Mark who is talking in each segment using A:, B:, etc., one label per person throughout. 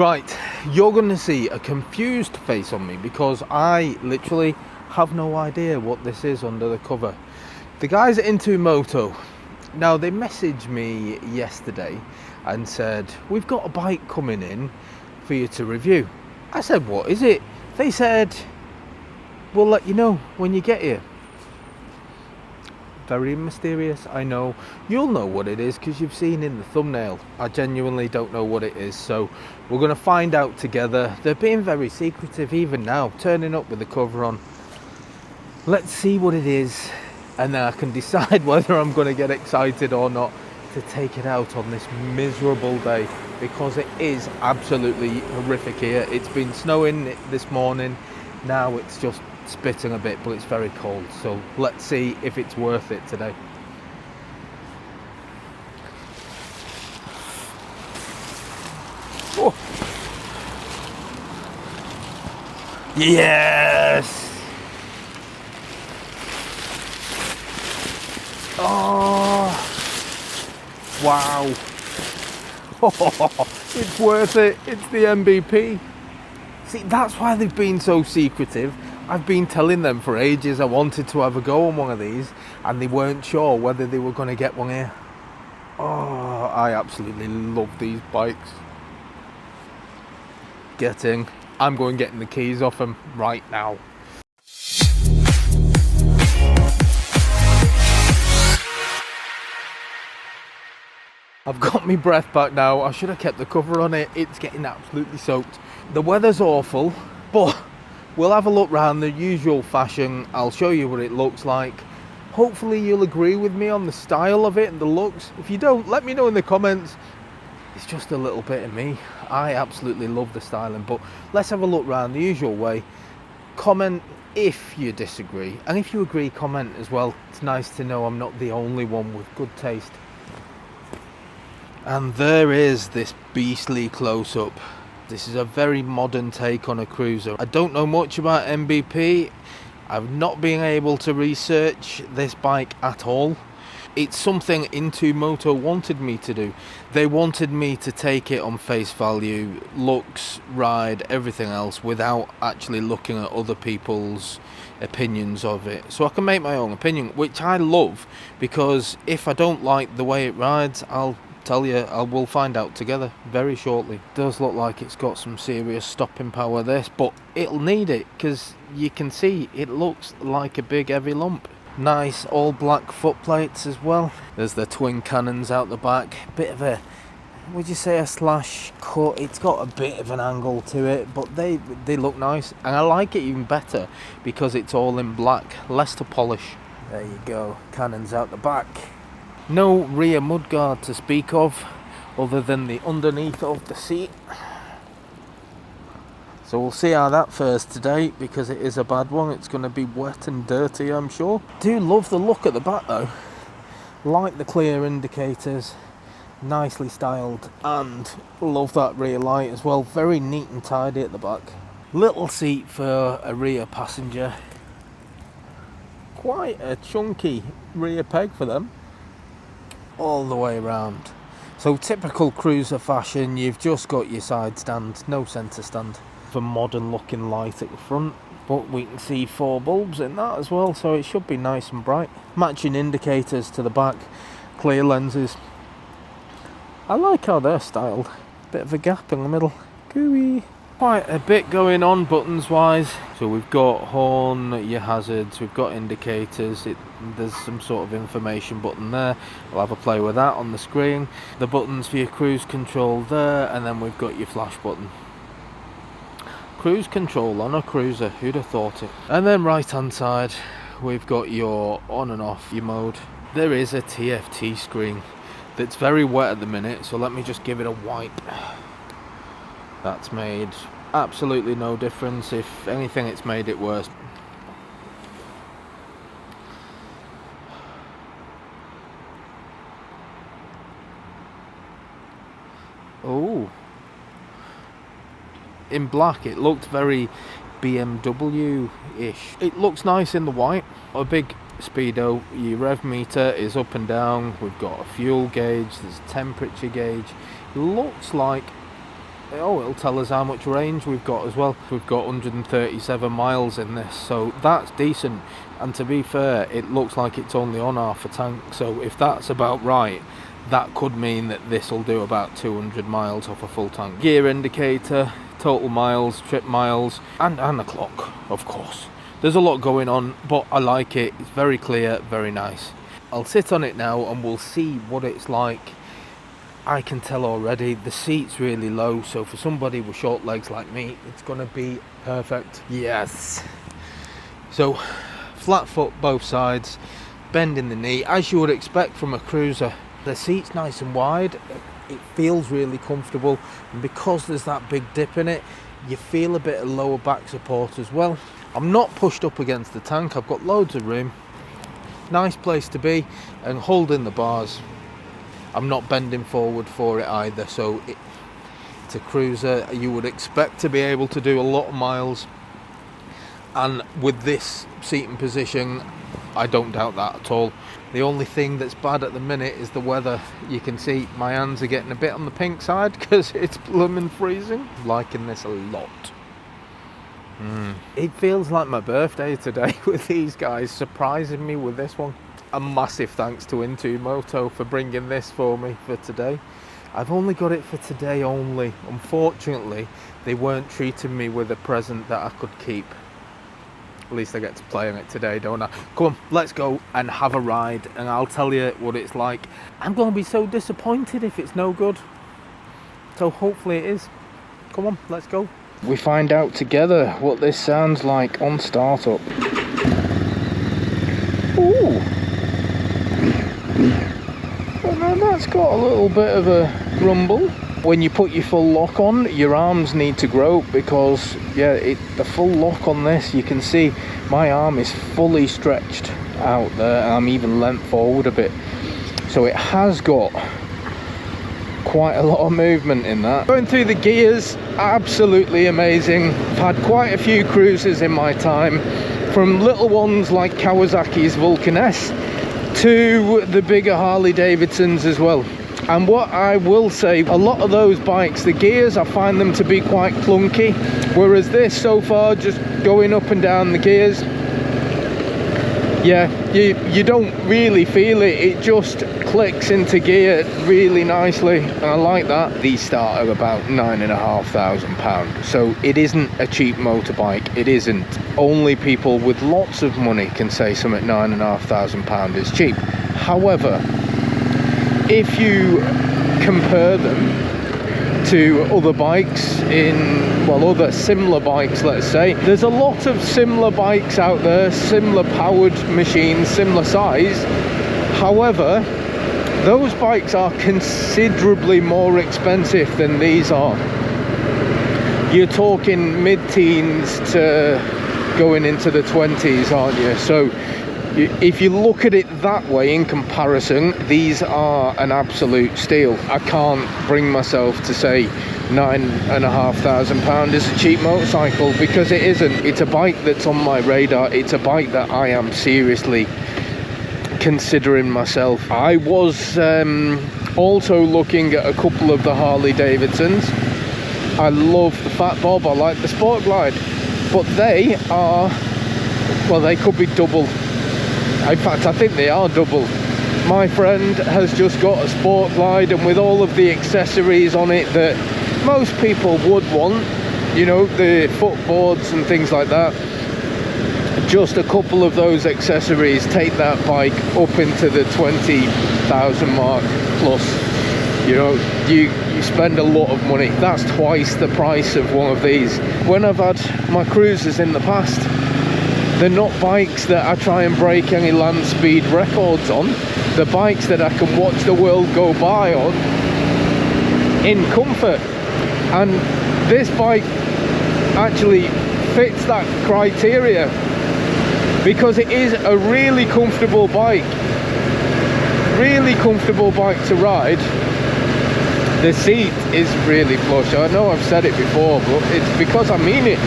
A: Right, you're going to see a confused face on me because I literally have no idea what this is under the cover. The guys at Into Moto, now they messaged me yesterday and said, we've got a bike coming in for you to review. I said, what is it? They said, we'll let you know when you get here. Very mysterious, I know. You'll know what it is because you've seen in the thumbnail. I genuinely don't know what it is, so we're going to find out together. They're being very secretive even now, turning up with the cover on. Let's see what it is, and then I can decide whether I'm going to get excited or not to take it out on this miserable day, because it is absolutely horrific here. It's been snowing this morning, now it's just spitting a bit, but it's very cold, so let's see if it's worth it today. Oh. Yes! Oh! Wow! It's worth it. It's the MBP. See, that's why they've been so secretive. I've been telling them for ages I wanted to have a go on one of these, and they weren't sure whether they were going to get one here. Oh, I absolutely love these bikes. I'm going getting the keys off them right now. I've got my breath back now. I should have kept the cover on it. It's getting absolutely soaked. The weather's awful, but we'll have a look round the usual fashion. I'll show you what it looks like. Hopefully you'll agree with me on the style of it and the looks. If you don't, let me know in the comments. It's just a little bit of me. I absolutely love the styling, but let's have a look round the usual way. Comment if you disagree, and if you agree, comment as well. It's nice to know I'm not the only one with good taste. And there is this beastly close-up. This is a very modern take on a cruiser. I don't know much about MBP. I've not been able to research this bike at all. It's something Into Moto wanted me to do. They wanted me to take it on face value, looks, ride, everything else, without actually looking at other people's opinions of it. So I can make my own opinion, which I love, because if I don't like the way it rides, I'll tell you, we'll find out together very shortly. It does look like it's got some serious stopping power, this, but it'll need it because you can see it looks like a big heavy lump. Nice all black foot plates as well. There's the twin cannons out the back. Bit of a, would you say, a slash cut? It's got a bit of an angle to it, but they look nice, and I like it even better because it's all in black, less to polish. There you go, cannons out the back. No rear mudguard to speak of, other than the underneath of the seat. So we'll see how that fares today, because it is a bad one. It's going to be wet and dirty, I'm sure. Do love the look at the back though. Like the clear indicators, nicely styled, and love that rear light as well. Very neat and tidy at the back. Little seat for a rear passenger. Quite a chunky rear peg for them. All the way around. So typical cruiser fashion, you've just got your side stand, no centre stand. A modern looking light at the front, but we can see 4 bulbs in that as well, so it should be nice and bright. Matching indicators to the back, clear lenses. I like how they're styled. Bit of a gap in the middle. Gooey. Quite a bit going on buttons wise. So we've got horn, your hazards, we've got indicators, there's some sort of information button there. I'll have a play with that on the screen. The buttons for your cruise control there, and then we've got your flash button. Cruise control on a cruiser, who'd have thought it? And then right hand side, we've got your on and off your mode. There is a TFT screen that's very wet at the minute, so let me just give it a wipe. That's made absolutely no difference. If anything, it's made it worse. Oh, in black it looked very BMW-ish. It looks nice in the white. A big speedo. Your rev meter is up and down. We've got a fuel gauge, there's a temperature gauge. Looks like Oh, it'll tell us how much range we've got as well. We've got 137 miles in this, so that's decent. And to be fair, it looks like it's only on half a tank, so if that's about right, that could mean that this will do about 200 miles off a full tank. Gear indicator, total miles, trip miles, and a clock, of course. There's a lot going on, but I like it. It's very clear, very nice. I'll sit on it now and we'll see what it's like. I can tell already the seat's really low, so for somebody with short legs like me, it's gonna be perfect. Yes. So flat foot both sides, bend in the knee, as you would expect from a cruiser. The seat's nice and wide, it feels really comfortable, and because there's that big dip in it, you feel a bit of lower back support as well. I'm not pushed up against the tank, I've got loads of room. Nice place to be, and holding the bars. I'm not bending forward for it either, so it's a cruiser. You would expect to be able to do a lot of miles, and with this seating position, I don't doubt that at all. The only thing that's bad at the minute is the weather. You can see my hands are getting a bit on the pink side because it's blooming freezing. I'm liking this a lot. It feels like my birthday today with these guys surprising me with this one. A massive thanks to Into Moto for bringing this for me for today. I've only got it for today only. Unfortunately, they weren't treating me with a present that I could keep. At least I get to play on it today, don't I? Come on, let's go and have a ride, and I'll tell you what it's like. I'm going to be so disappointed if it's no good. So hopefully it is. Come on, let's go. We find out together what this sounds like on startup. Ooh! Well, now that's got a little bit of a rumble. When you put your full lock on, your arms need to grow because, yeah, the full lock on this, you can see my arm is fully stretched out there. I'm even leant forward a bit. So it has got quite a lot of movement in that. Going through the gears, absolutely amazing. I've had quite a few cruisers in my time, from little ones like Kawasaki's Vulcan S to the bigger Harley Davidsons as well. And what I will say, a lot of those bikes, the gears, I find them to be quite clunky, whereas this so far, just going up and down the gears, yeah, you don't really feel it. It just clicks into gear really nicely, and I like that. These start at about £9,500, so it isn't a cheap motorbike. It isn't. Only people with lots of money can say something £9,500 is cheap. However, if you compare them to other bikes other similar bikes, let's say, there's a lot of similar bikes out there, similar powered machines, similar size. However, those bikes are considerably more expensive than these are. You're talking mid-teens to going into the 20s, aren't you? So if you look at it that way, in comparison, these are an absolute steal. I can't bring myself to say £9,500 is a cheap motorcycle, because it isn't. It's a bike that's on my radar. It's a bike that I am seriously considering myself. I was also looking at a couple of the Harley Davidsons. I love the Fat Bob, I like the Sport Glide, but they are, well, they could be double. In fact, I think they are double. My friend has just got a Sport Glide, and with all of the accessories on it that most people would want, you know, the footboards and things like that, just a couple of those accessories take that bike up into the 20,000 mark plus. You know, you spend a lot of money. That's twice the price of one of these. When I've had my cruisers in the past, they're not bikes that I try and break any land speed records on. They're bikes that I can watch the world go by on in comfort. And this bike actually fits that criteria, because it is a really comfortable bike. Really comfortable bike to ride. The seat is really plush. I know I've said it before, but it's because I mean it.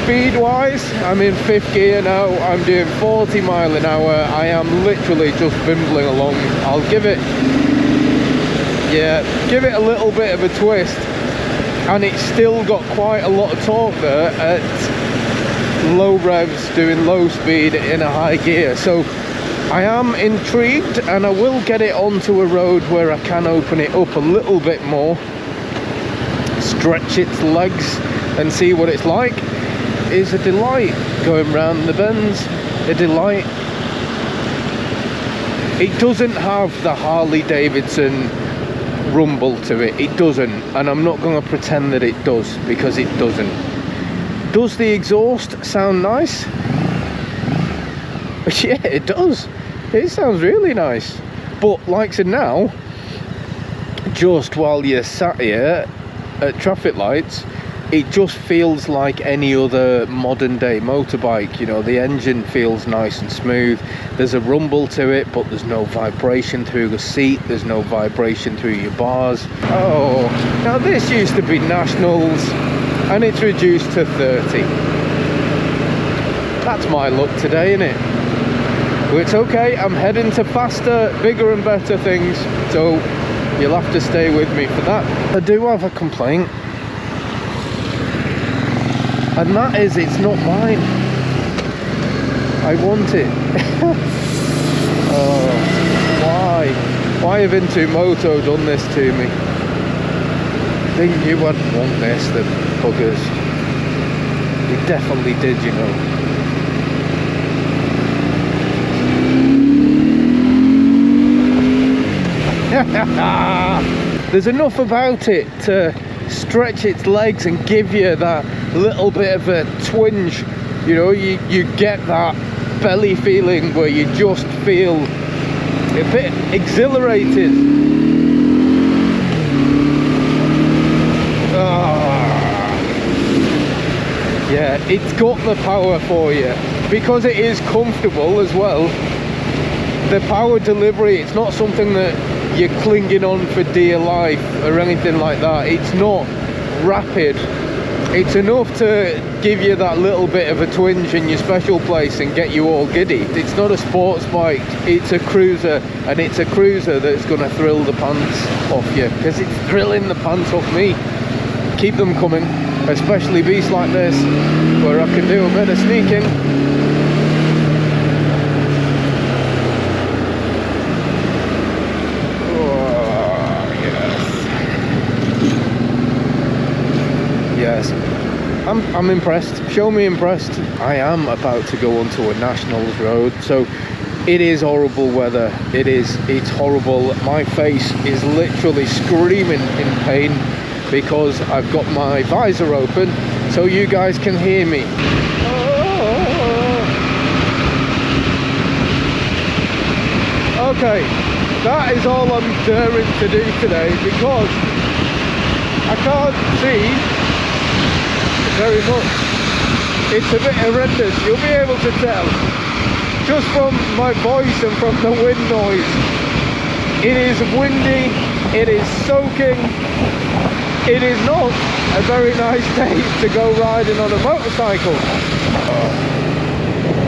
A: Speed wise, I'm in 5th gear now. I'm doing 40 miles an hour. I am literally just bimbling along. I'll give it a little bit of a twist. and it's still got quite a lot of torque there at low revs, doing low speed in a high gear. So I am intrigued, and I will get it onto a road where I can open it up a little bit more, stretch its legs and see what it's like. It's a delight going round the bends, a delight. It doesn't have the Harley Davidson rumble to it, it doesn't, and I'm not going to pretend that it does, because it doesn't. Does the exhaust sound nice? Yeah, it does. It sounds really nice. But like I said, now, just while you're sat here at traffic lights, it just feels like any other modern day motorbike. You know, the engine feels nice and smooth. There's a rumble to it, but there's no vibration through the seat, there's no vibration through your bars. Oh, now this used to be Nationals and it's reduced to 30. That's my luck today, isn't it? But it's okay, I'm heading to faster, bigger and better things, so you'll have to stay with me for that. I do have a complaint, and that is, it's not mine. I want it. Oh, why? Why have Moto done this to me? Think you wouldn't want this, the buggers. They definitely did, you know. There's enough about it to stretch its legs and give you that little bit of a twinge. You know, you get that belly feeling where you just feel a bit exhilarated. Yeah, it's got the power for you, because it is comfortable as well. The power delivery, it's not something that you're clinging on for dear life or anything like that. It's not rapid. It's enough to give you that little bit of a twinge in your special place and get you all giddy. It's not a sports bike, it's a cruiser, and it's a cruiser that's going to thrill the pants off you, because it's thrilling the pants off me. Keep them coming, especially beasts like this, where I can do a bit of sneaking. Yes, I'm impressed. Show me impressed. I am about to go onto a Nationals road, so it is horrible weather. It's horrible. My face is literally screaming in pain because I've got my visor open so you guys can hear me. Okay, that is all I'm daring to do today, because I can't see very much. It's a bit horrendous, you'll be able to tell just from my voice and from the wind noise. It is windy, it is soaking, it is not a very nice day to go riding on a motorcycle.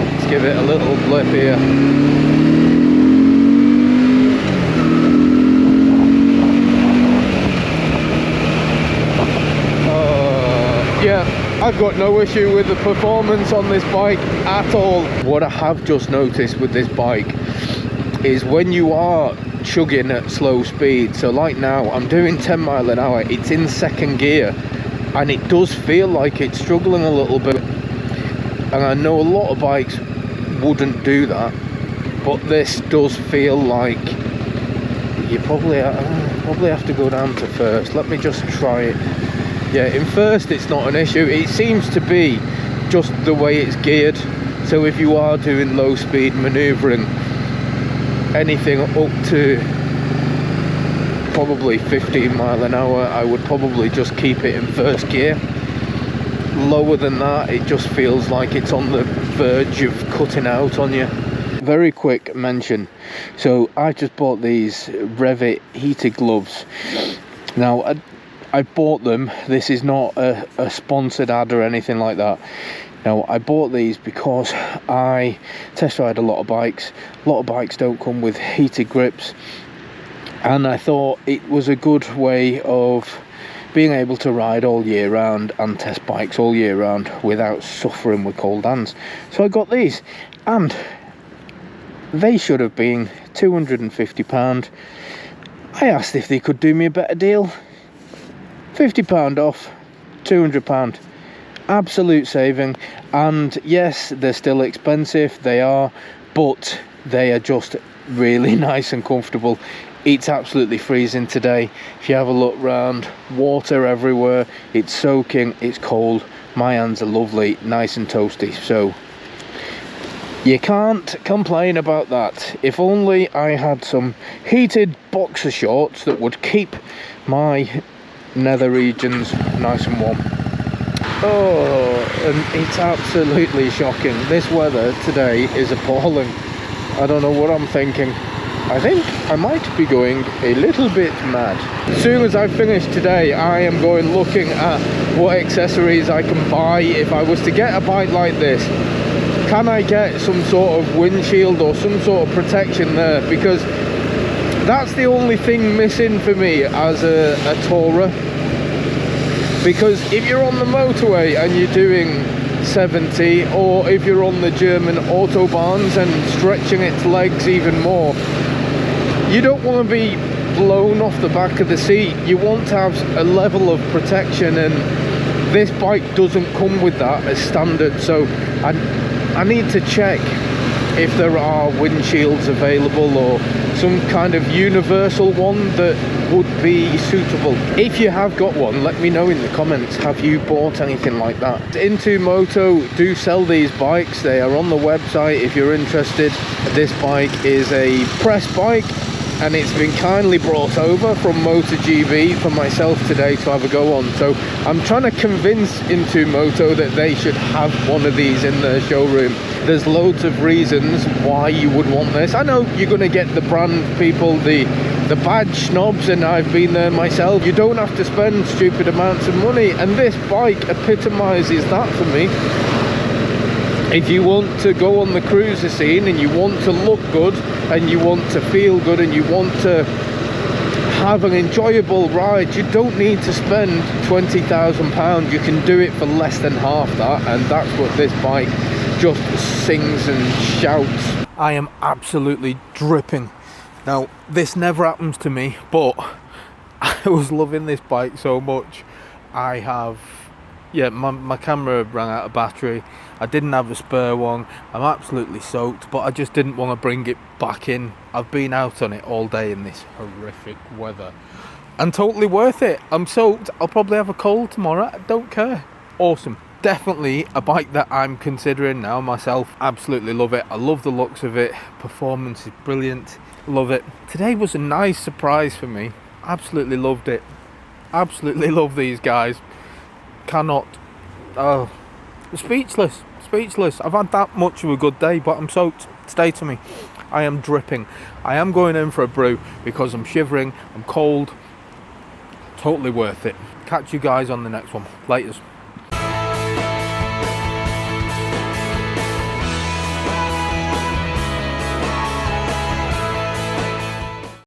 A: Let's give it a little blip here. Yeah, I've got no issue with the performance on this bike at all. What I have just noticed with this bike is when you are chugging at slow speed, so like now I'm doing 10 mile an hour, it's in second gear, and it does feel like it's struggling a little bit. And I know a lot of bikes wouldn't do that, but this does feel like you probably have to go down to first. Let me just try it. Yeah, in first it's not an issue. It seems to be just the way it's geared. So if you are doing low speed manoeuvring, anything up to probably 15 mile an hour, I would probably just keep it in first gear. Lower than that, it just feels like it's on the verge of cutting out on you. Very quick mention. So I just bought these Revit heated gloves. Now, I bought them. This is not a sponsored ad or anything like that. Now, I bought these because I test ride a lot of bikes. A lot of bikes don't come with heated grips, and I thought it was a good way of being able to ride all year round and test bikes all year round without suffering with cold hands. So I got these, and they should have been £250. I asked if they could do me a better deal. £50 off, £200. Absolute saving. And yes, they're still expensive, they are, but they are just really nice and comfortable. It's absolutely freezing today. If you have a look round, water everywhere, it's soaking, it's cold. My hands are lovely, nice and toasty, so you can't complain about that. If only I had some heated boxer shorts that would keep my nether regions nice and warm. Oh, and it's absolutely shocking. This weather today is appalling. I don't know what I'm thinking. I think I might be going a little bit mad. As soon as I finish today, I am going looking at what accessories I can buy if I was to get a bike like this. Can I get some sort of windshield or some sort of protection there? Because that's the only thing missing for me as a tourer. Because if you're on the motorway and you're doing 70, or if you're on the German autobahns and stretching its legs even more, you don't want to be blown off the back of the seat. You want to have a level of protection, and this bike doesn't come with that as standard. So I need to check if there are windshields available or some kind of universal one that would be suitable. If you have got one, let me know in the comments. Have you bought anything like that? Into Moto do sell these bikes. They are on the website if you're interested. This bike is a press bike, and it's been kindly brought over from MotoGP for myself today to have a go on. So I'm trying to convince Into Moto that they should have one of these in their showroom. There's loads of reasons why you would want this. I know you're going to get the brand people, the badge snobs, and I've been there myself. You don't have to spend stupid amounts of money, and this bike epitomizes that for me. If you want to go on the cruiser scene and you want to look good and you want to feel good and you want to have an enjoyable ride, you don't need to spend £20,000. You can do it for less than half that, and that's what this bike just sings and shouts. I am absolutely dripping. Now, this never happens to me, but I was loving this bike so much. My camera ran out of battery. I didn't have a spare one. I'm absolutely soaked, but I just didn't want to bring it back in. I've been out on it all day in this horrific weather, and totally worth it. I'm soaked. I'll probably have a cold tomorrow. I don't care. Awesome. Definitely a bike that I'm considering now myself. Absolutely love it. I love the looks of it. Performance is brilliant. Love it. Today was a nice surprise for me. Absolutely loved it. Absolutely love these guys. Cannot. Oh, speechless. I've had that much of a good day, but I'm soaked. Stay to me. I am dripping. I am going in for a brew because I'm shivering. I'm cold. Totally worth it. Catch you guys on the next one. Laters.